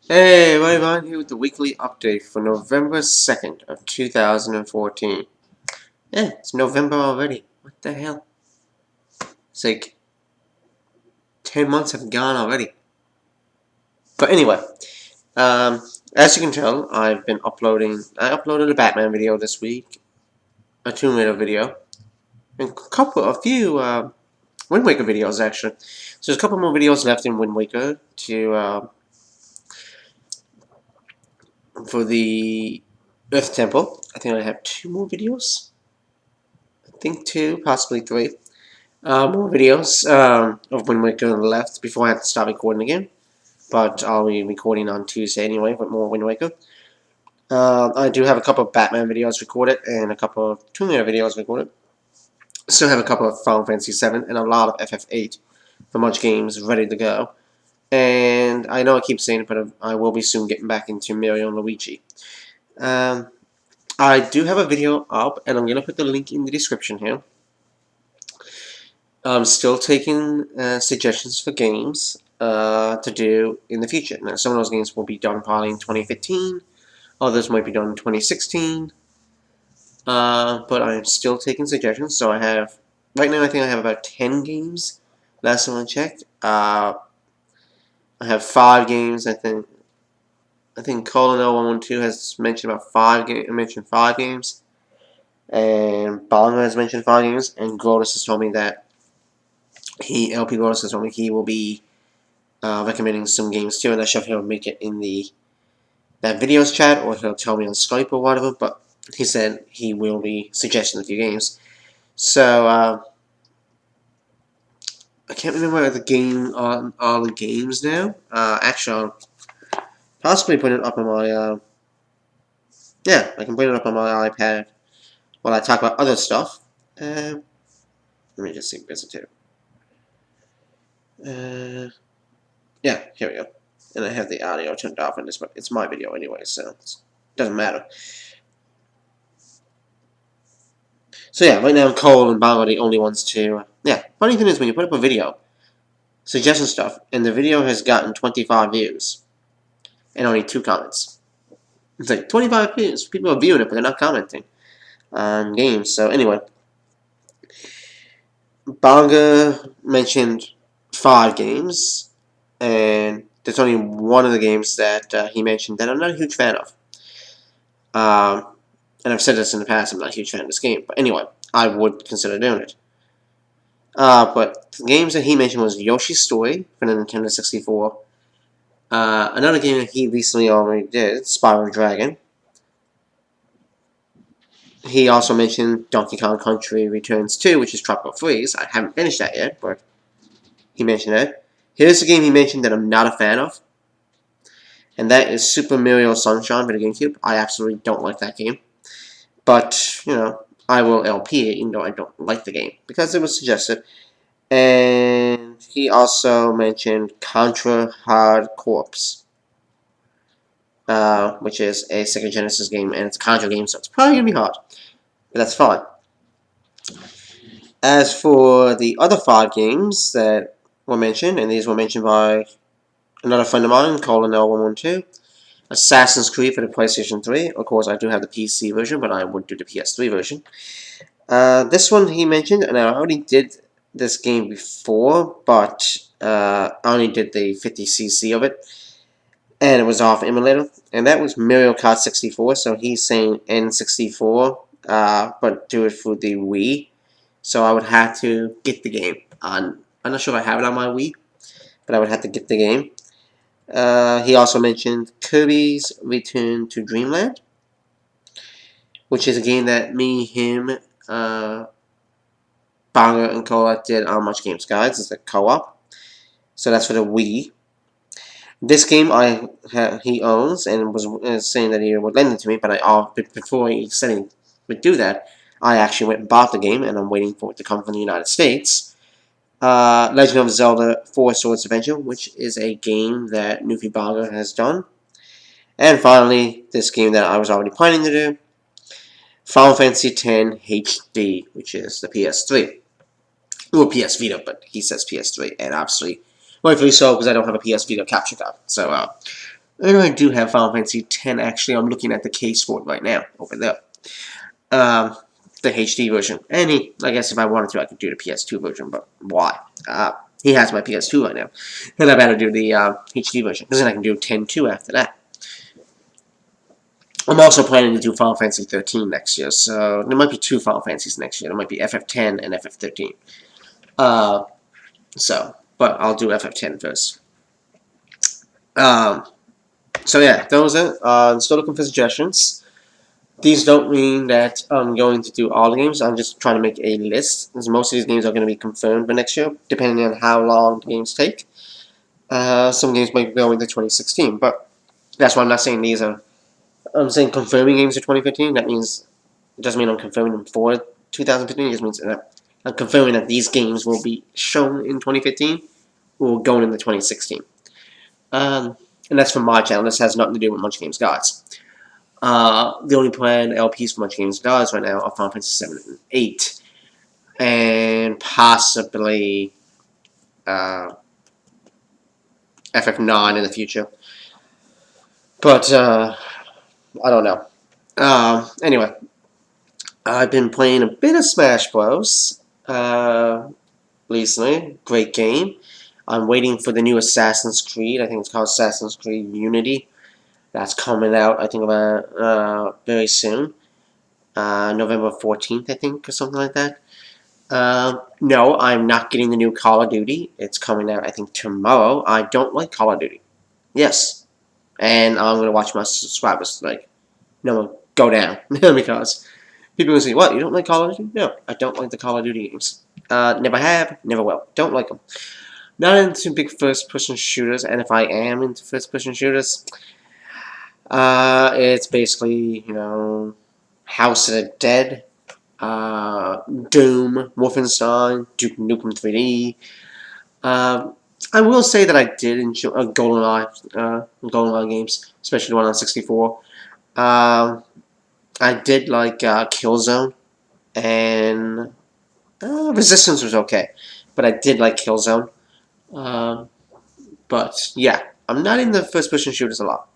Hey, everyone, here with the weekly update for November 2nd of 2014. Yeah, it's November already. What the hell? It's like 10 months have gone already. But anyway, as you can tell, I uploaded a Batman video this week, a Tomb Raider video, and a few Wind Waker videos actually. So there's a couple more videos left in Wind Waker for the Earth Temple. I think I have 2 more videos. I think 2, possibly 3. More videos of Wind Waker left before I have to start recording again. But I'll be recording on Tuesday anyway with more Wind Waker. I do have a couple of Batman videos recorded and a couple of Tomb Raider videos recorded. Still have a couple of Final Fantasy VII and a lot of FF8 for much games ready to go. And I know I keep saying it, but I will be soon getting back into Mario and Luigi. I do have a video up, and I'm going to put the link in the description here. I'm still taking suggestions for games to do in the future. Now, some of those games will be done probably in 2015. Others might be done in 2016. But I'm still taking suggestions. So I have, right now I think I have about 10 games. Last time I checked. I have 5 games. I think Colin L112 has mentioned about 5 games. Mentioned 5 games. And Bongo has mentioned 5 games. And Grotus has told me that LP Grotus has told me he will be recommending some games too, and I'm sure he'll make it in that videos chat, or he'll tell me on Skype or whatever. But he said he will be suggesting a few games. So I can't remember the game on all the games now. Actually, I'll possibly put it up on my yeah, I can put it up on my iPad while I talk about other stuff. Let me just see Visitor. Yeah, here we go. And I have the audio turned off in this, but it's my video anyway, so it doesn't matter. So yeah, right now Cole and Bob are the only ones to... yeah, funny thing is when you put up a video, suggesting stuff, and the video has gotten 25 views, and only 2 comments. It's like 25 views. People are viewing it, but they're not commenting on games. So anyway, Bonga mentioned 5 games, and there's only one of the games that he mentioned that I'm not a huge fan of. And I've said this in the past, I'm not a huge fan of this game. But anyway, I would consider doing it. But the games that he mentioned was Yoshi's Story for the Nintendo 64. Another game that he recently already did, Spyro Dragon. He also mentioned Donkey Kong Country Returns 2, which is Tropical Freeze. I haven't finished that yet, but he mentioned that. Here's a game he mentioned that I'm not a fan of. And that is Super Mario Sunshine for the GameCube. I absolutely don't like that game. But, you know, I will LP it, even though I don't like the game, because it was suggested. And he also mentioned Contra Hard Corps, which is a Sega Genesis game, and it's a Contra game, so it's probably going to be hard. But that's fine. As for the other 5 games that were mentioned, and these were mentioned by another friend of mine, Colin L112, Assassin's Creed for the PlayStation 3. Of course, I do have the PC version, but I would do the PS3 version. This one he mentioned, and I already did this game before, but I only did the 50cc of it, and it was off emulator, and that was Mario Kart 64. So he's saying N64, but do it for the Wii. So I would have to get the game on. I'm not sure if I have it on my Wii, but I would have to get the game. He also mentioned Kirby's Return to Dreamland, which is a game that me, him, Bonga, and Cola did on Much Games Guides. It's a co-op. So that's for the Wii. This game he owns and was saying that he would lend it to me, but before he said he would do that, I actually went and bought the game, and I'm waiting for it to come from the United States. Legend of Zelda 4 Swords Adventure, which is a game that Nufi Bonga has done. And finally, this game that I was already planning to do, Final Fantasy X HD, which is the PS3. Or PS Vita, but he says PS3, and obviously, rightfully so, because I don't have a PS Vita capture card. So, And I do have Final Fantasy X. Actually, I'm looking at the case for it right now over there. Um, the HD version. And I guess if I wanted to, I could do the PS2 version, but why? He has my PS2 right now. And I better do the HD version, because then I can do 10-2 after that. I'm also planning to do Final Fantasy 13 next year, so there might be 2 Final Fantasies next year. There might be FF10 and FF13. But I'll do FF10 first. So yeah, those are I'm still looking for suggestions. These don't mean that I'm going to do all the games. I'm just trying to make a list, because most of these games are going to be confirmed for next year, depending on how long the games take. Some games might go into 2016, but that's why I'm not saying these are. I'm saying confirming games for 2015. That means it doesn't mean I'm confirming them for 2015. It just means I'm confirming that these games will be shown in 2015 or going into 2016. And that's from my channel. This has nothing to do with Munch Games Guides. The only planned LPs for Munch Games Guides right now are Final Fantasy 7 and 8. And possibly FF9 in the future. But, I don't know. Anyway, I've been playing a bit of Smash Bros. Recently. Great game. I'm waiting for the new Assassin's Creed. I think it's called Assassin's Creed Unity. That's coming out, I think, about very soon. November 14th, I think, or something like that. No, I'm not getting the new Call of Duty. It's coming out, I think, tomorrow. I don't like Call of Duty. Yes. And I'm going to watch my subscribers, go down. Because people will say, what, you don't like Call of Duty? No, I don't like the Call of Duty games. Never have, never will. Don't like them. Not into big first-person shooters, and if I am into first-person shooters, it's basically, House of the Dead, Doom, Wolfenstein, Duke Nukem 3D. I will say that I did enjoy GoldenEye games, especially the one on 64. I did like Killzone, and Resistance was okay, but I did like Killzone. But yeah, I'm not in the first-person shooters a lot.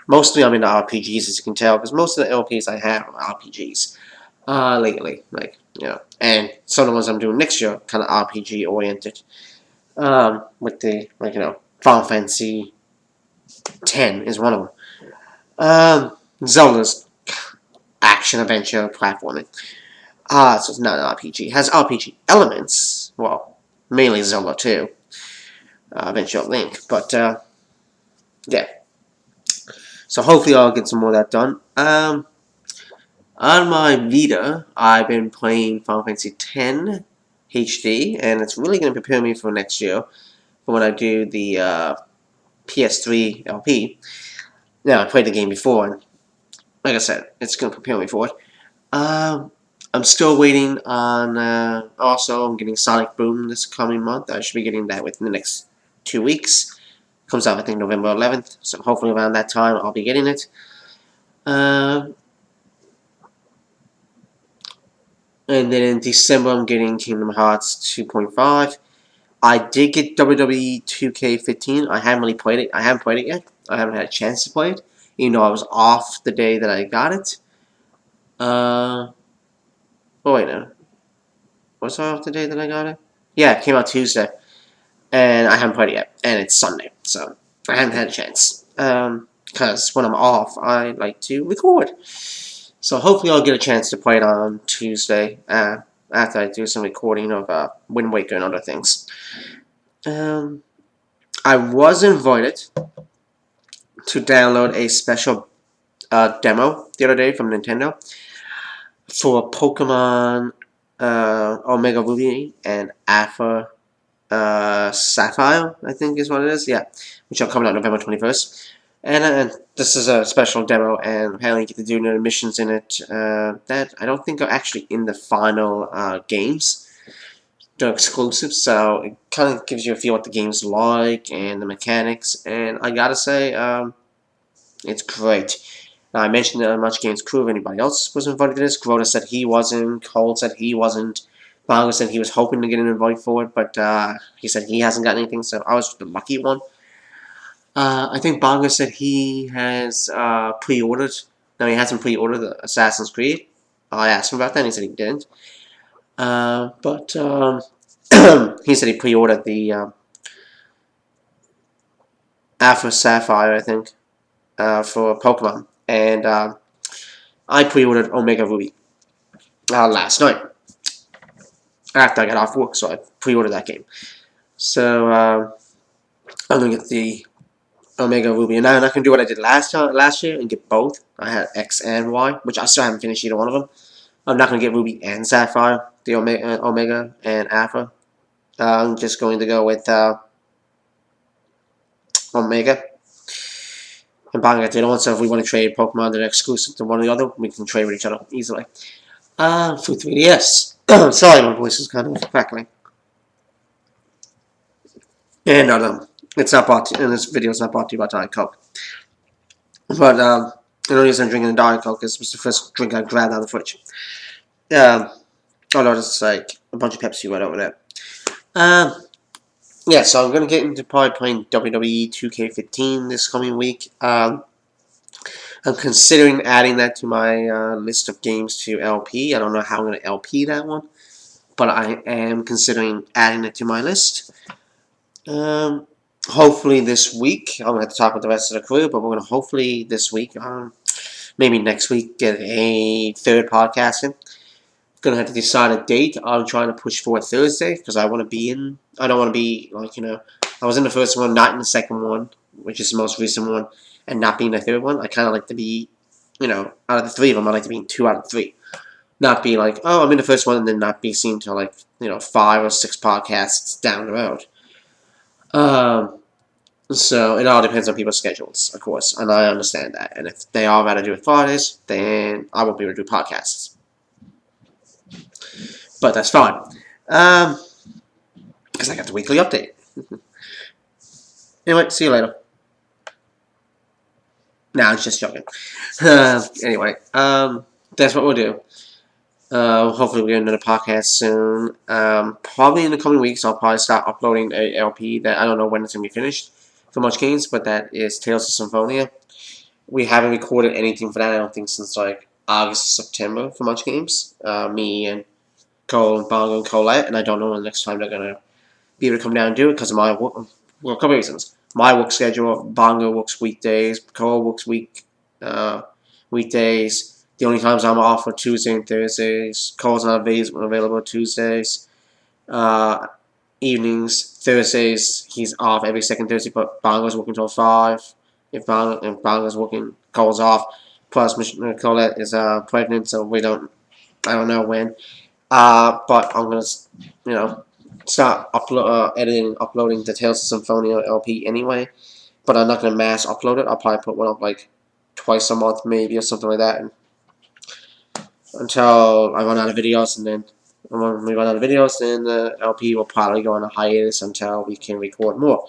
Mostly I'm into RPGs, as you can tell, because most of the LPs I have are RPGs. Lately, and some of the ones I'm doing next year are kind of RPG oriented. With the, Final Fantasy X is one of them. Zelda's action, adventure, platforming. So it's not an RPG. It has RPG elements. Well, mainly Zelda 2. Adventure Link. But, yeah. So hopefully I'll get some more of that done. On my Vita, I've been playing Final Fantasy X HD, and it's really going to prepare me for next year for when I do the PS3 LP. Now, I played the game before, and like I said, it's going to prepare me for it. I'm still waiting on, also, I'm getting Sonic Boom this coming month. I should be getting that within the next 2 weeks. Comes out, I think, November 11th, so hopefully around that time I'll be getting it. And then in December, I'm getting Kingdom Hearts 2.5. I did get WWE 2K15. I haven't really played it. I haven't played it yet. I haven't had a chance to play it, even though I was off the day that I got it. Oh, wait, no. Was I off the day that I got it? Yeah, it came out Tuesday. And I haven't played it yet. And it's Sunday, so I haven't had a chance. Because when I'm off, I like to record. So hopefully I'll get a chance to play it on Tuesday after I do some recording of Wind Waker and other things. I was invited to download a special demo the other day from Nintendo for Pokemon Omega Ruby and Alpha Sapphire, I think is what it is. Yeah, which are coming out November 21st. And this is a special demo, and apparently you get to do new missions in it that I don't think are actually in the final games. They're exclusive, so it kind of gives you a feel what the game's like and the mechanics. And I gotta say, it's great. Now, I mentioned that Much Games Crew, if anybody else was invited to this. Grota said he wasn't, Cole said he wasn't, Bongo said he was hoping to get an invite for it, but he said he hasn't got anything, so I was the lucky one. I think Bonga said he has pre-ordered. No, he hasn't pre-ordered the Assassin's Creed. I asked him about that, and he said he didn't. But he said he pre-ordered the Alpha Sapphire, I think, for Pokemon, and I pre-ordered Omega Ruby last night after I got off work, so I pre-ordered that game. So I'm gonna get the Omega Ruby, and I'm not gonna do what I did last year and get both. I had X and Y, which I still haven't finished either one of them. I'm not gonna get Ruby and Sapphire, the Omega and Alpha. I'm just going to go with Omega. And buying it the other one, so if we want to trade Pokemon that are exclusive to one or the other, we can trade with each other easily. For 3DS. Sorry, my voice is kind of crackling. And it's not brought to, and this video is not brought to you by Diet Coke. But the only reason I'm drinking a Diet Coke is it was the first drink I grabbed out of the fridge. Although it's like a bunch of Pepsi right over there. Yeah, so I'm going to get into probably playing WWE 2K15 this coming week. I'm considering adding that to my list of games to LP. I don't know how I'm going to LP that one, but I am considering adding it to my list. Hopefully this week, I'm going to have to talk with the rest of the crew, but we're going to hopefully this week, maybe next week, get a third podcast in. Gonna have to decide a date. I'm trying to push for Thursday because I want to be in. I don't want to be like, I was in the first one, not in the second one, which is the most recent one, and not being the third one. I kind of like to be, out of the three of them, I like to be in 2 out of 3. Not be like, oh, I'm in the first one, and then not be seen till like 5 or 6 podcasts down the road. So it all depends on people's schedules, of course, and I understand that. And if they all rather do it Fridays, then I won't be able to do podcasts. But that's fine. Because I got the weekly update. Anyway, see you later. Nah, I'm just joking. Anyway, that's what we'll do. Hopefully we'll get another podcast soon. Probably in the coming weeks, I'll probably start uploading a LP that I don't know when it's going to be finished for Much Games, but that is Tales of Symphonia. We haven't recorded anything for that, I don't think, since like August, September for Much Games. Me and Cole and Bongo and Colette, and I don't know when the next time they're going to be able to come down and do it because of my work. Well, a couple of reasons. My work schedule, Bongo works weekdays, Cole works weekdays. The only times I'm off are Tuesday and Thursdays. Cole's not available Tuesdays. Evenings, Thursdays, he's off every second Thursday, but Bongo's working until 5. If Bongo's working, Cole's off. Plus, Colette is pregnant, so I don't know when. But I'm going to, start editing and uploading the Tales of Symphonia LP anyway. But I'm not going to mass upload it. I'll probably put one up like twice a month maybe or something like that. And until I run out of videos, and then when we run out of videos, then the LP will probably go on a hiatus until we can record more.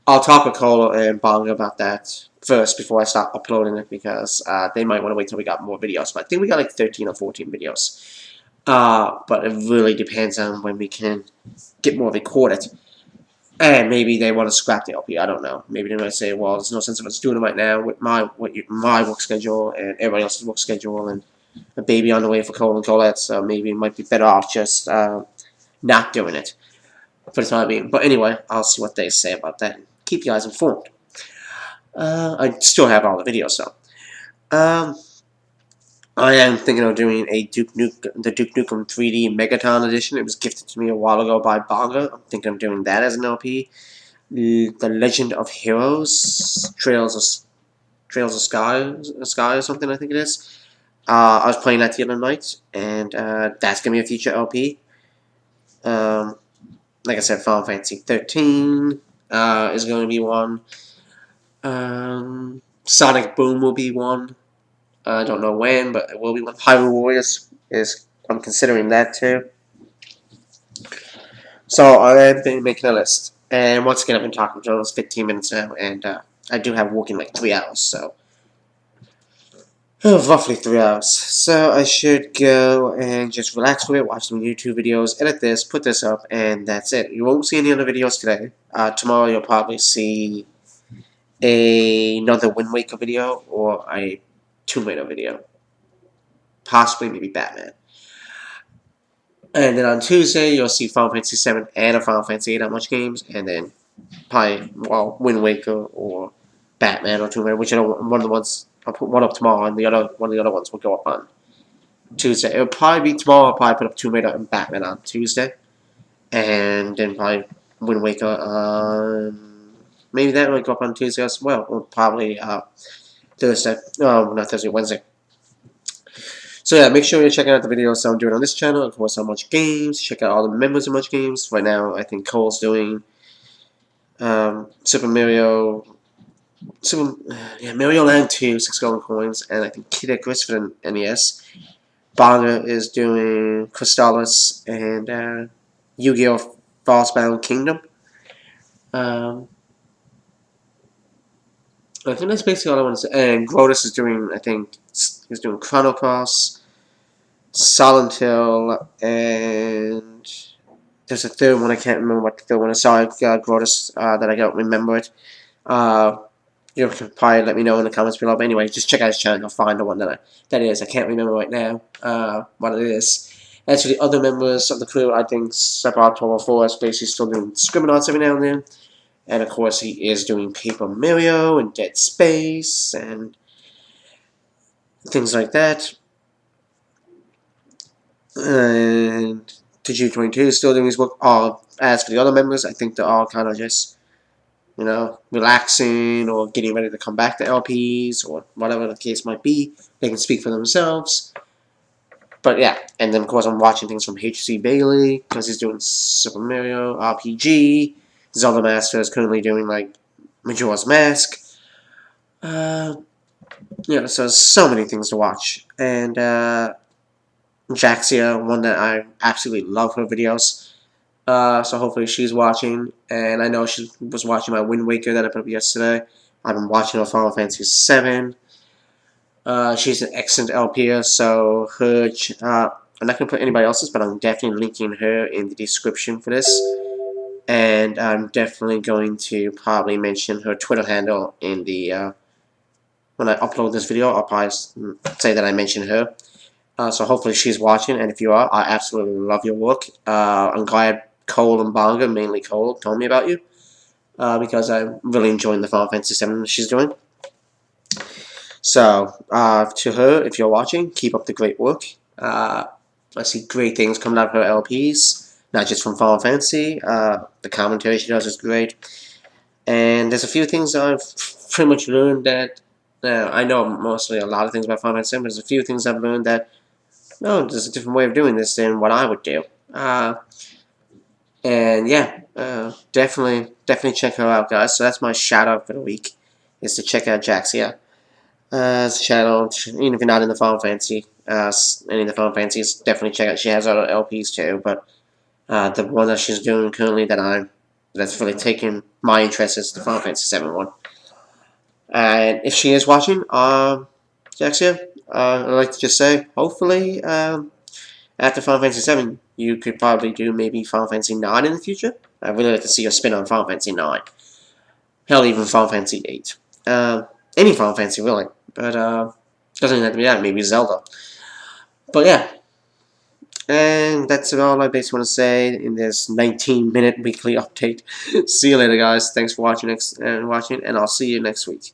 I'll talk with Cole and Bongo about that first before I start uploading it because they might want to wait till we got more videos. But I think we got like 13 or 14 videos. But it really depends on when we can get more recorded. And maybe they want to scrap the LP. I don't know. Maybe they might say, well, there's no sense of us doing it right now with my work schedule and everybody else's work schedule and a baby on the way for Cole and Colette. So maybe it might be better off just not doing it for the time being. But anyway, I'll see what they say about that. Keep you guys informed. I still have all the videos, though. I am thinking of doing the Duke Nukem 3D Megaton Edition. It was gifted to me a while ago by Bongo. I'm thinking of doing that as an LP. The Legend of Heroes, Trails of Sky or something, I think it is. I was playing that the other night, and that's going to be a future LP. Like I said, Final Fantasy 13 is going to be one. Sonic Boom will be one. I don't know when, but it will be one. Hyrule Warriors I'm considering that too. So I've been making a list. And once again, I've been talking for almost 15 minutes now, and I do have working like 3 hours, so roughly 3 hours. So I should go and just relax with it, watch some YouTube videos, edit this, put this up, and that's it. You won't see any other videos today. Tomorrow you'll probably see another Wind Waker video or a Tomb Raider video. Possibly maybe Batman. And then on Tuesday, you'll see Final Fantasy 7 and a Final Fantasy 8 much games, and then probably, well, Wind Waker or Batman or Tomb Raider, whichever one of the ones. I'll put one up tomorrow, and one of the other ones will go up on Tuesday. It'll probably be tomorrow. I'll probably put up Tomb Raider and Batman on Tuesday, and then probably Wind Waker on maybe that will go up on Tuesday as well, or probably Thursday. No, not Thursday, Wednesday. So yeah, make sure you're checking out the videos I'm doing on this channel. Of course, on Much Games. Check out all the members of Much Games. Right now, I think Cole's doing Super Mario. Mario Land 2, 6 golden coins, and I think Kid Icarus for the NES. Bonga is doing Crystallis and Yu-Gi-Oh! Frostbound Kingdom. I think that's basically all I want to say. And Grotus is doing, I think, he's doing Chrono Cross, Silent Hill, and there's a third one. I can't remember what the third one is. Sorry, Grotus, that I don't remember it. You can probably let me know in the comments below. But anyway, just check out his channel. You'll find the one that is. I can't remember right now what it is. As for the other members of the crew, I think Separator4 is basically still doing Scribblenauts every now and then. And of course, he is doing Paper Mario and Dead Space and things like that. And TG22 is still doing his work. As for the other members, I think they're all kind of just, you know, relaxing or getting ready to come back to LPs or whatever the case might be. They can speak for themselves. But yeah, and then of course I'm watching things from H.C. Bailey because he's doing Super Mario RPG. Zelda Master is currently doing like Majora's Mask. Yeah, so many things to watch. And Jaxia, one that I absolutely love her videos. So hopefully she's watching. And I know she was watching my Wind Waker that I put up yesterday. I've been watching her Final Fantasy 7. She's an excellent LPer, so her. I'm not going to put anybody else's, but I'm definitely linking her in the description for this. And I'm definitely going to probably mention her Twitter handle in the when I upload this video. I'll probably say that I mentioned her. So hopefully she's watching, and if you are, I absolutely love your work. I'm glad Cole and Bonga, mainly Cole, told me about you because I'm really enjoying the Final Fantasy 7 she's doing. So to her, if you're watching, keep up the great work. I see great things coming out of her LPs, not just from Final Fantasy. The commentary she does is great. And there's a few things I've pretty much learned that, I know mostly a lot of things about Final Fantasy, but there's a few things I've learned that, no, there's a different way of doing this than what I would do. And yeah, definitely check her out, guys. So that's my shout out for the week, is to check out Jaxia. Channel, even if you're not in the Final Fantasy, any of the Final Fantasies, definitely check out. She has other LPs too, but the one that she's doing currently that's really taken my interest is the Final Fantasy 7 one. And if she is watching, Jaxia, I'd like to just say, hopefully, after Final Fantasy 7, you could probably do maybe Final Fantasy 9 in the future. I'd really like to see a spin on Final Fantasy 9. Hell, even Final Fantasy 8. Any Final Fantasy, really. But, doesn't even have to be that. Maybe Zelda. But, yeah. And that's all I basically want to say in this 19-minute weekly update. See you later, guys. Thanks for watching, and I'll see you next week.